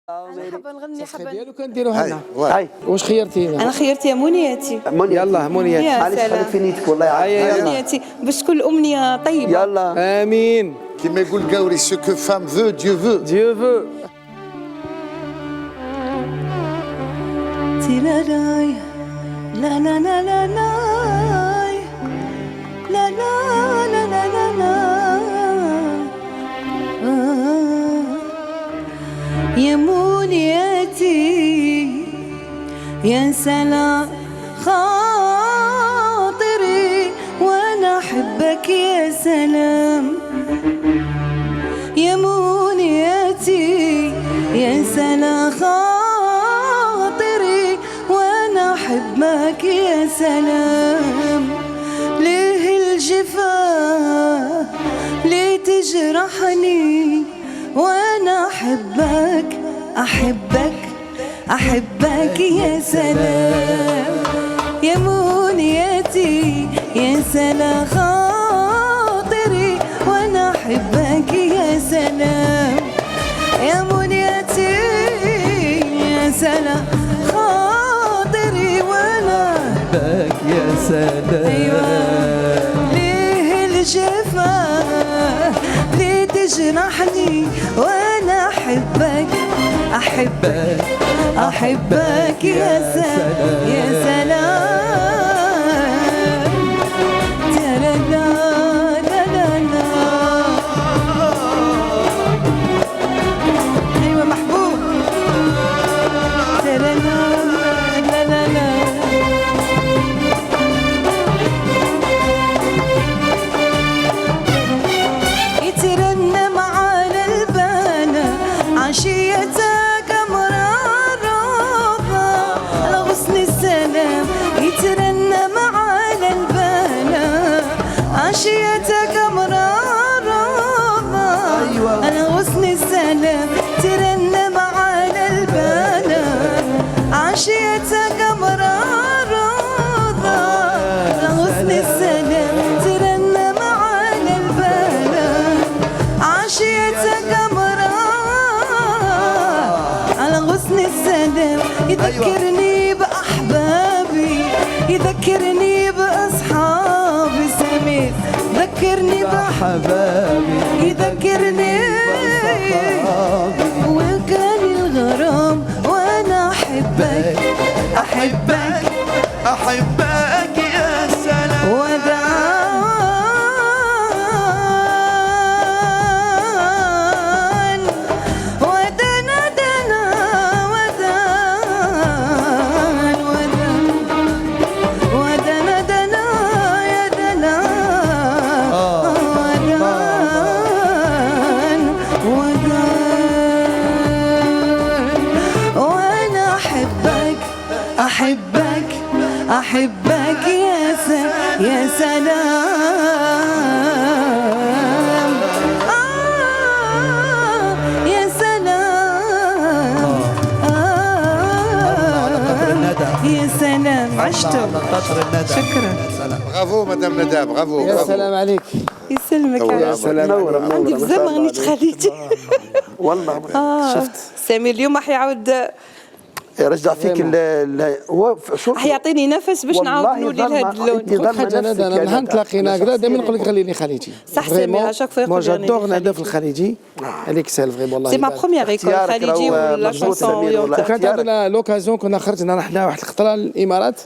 انا حابه نغني حابه ديالو كنديروها لنا. هاي واش خيرتينا؟ انا خيرت يا منياتي. يلا منياتي. يا معليش سلام. خليك في نيتك والله يعافيك. منياتي باش كل امنيه طيبه. يلا امين. كيما يقول القاوري سو كو فام فو ديو فو. ديو فو. تيلالاي لا لا لا لا لا لا لا لا لا لا يا منياتي يا سلام خاطري وانا احبك يا سلام يا منياتي يا سلام خاطري وانا احبك يا سلام ليه الجفا ليه تجرحني وانا احبك احبك احبك يا سلام يا منياتي يا سلام خاطري وانا احبك يا سلام يا منياتي يا سلام خاطري وانا احبك يا سلام. أيوة. ليه الجفا ليه تجرحني وانا احبك احبك احبك يا سلام يا سلام لا لا لا لا لا. ايوه محبوب لا لا لا لا لا. يترنم على البنا عشيتك مرارة لغصن السلام يترنم على البنا عشيتك مرارة أنا غصن السلام ترنم على البنا عشيتك مرارة لغصن السلام ترنم على البنا عشيتك على غصن السلام يذكرني بأحبابي يذكرني بأصحابي سمير ذكرني بأحبابي يذكرني وكان الغرام وأنا أحبك أحبك احبك يا سلام. ودان ودنا دنا ودان ودنا دنا يا دنا ودان وانا احبك احبك احبك يا سلام يا سلام يا سلام عشتوا. شكرا. برافو مدام ندى برافو. يا سلام عليك. يسلمك يا سلام عليك. عندي بزاف ما غنيتش خليتي. والله شفت سامي اليوم راح يعاود رجع فيك هو شوف حيعطيني نفس باش نعاود نولي لهذا اللون. حاجه ندى انا نهار تلاقينا هكذا دائما نقول لك خليني خليجي. صح سامي اشاك فوا مو جادور نهضر في الخليجي عليك سهل فريمون والله. سي ما بروميير ايكول خليجي ولا شانسون. كانت عندنا لوكازيون كنا خرجنا رحنا واحد الخطره للامارات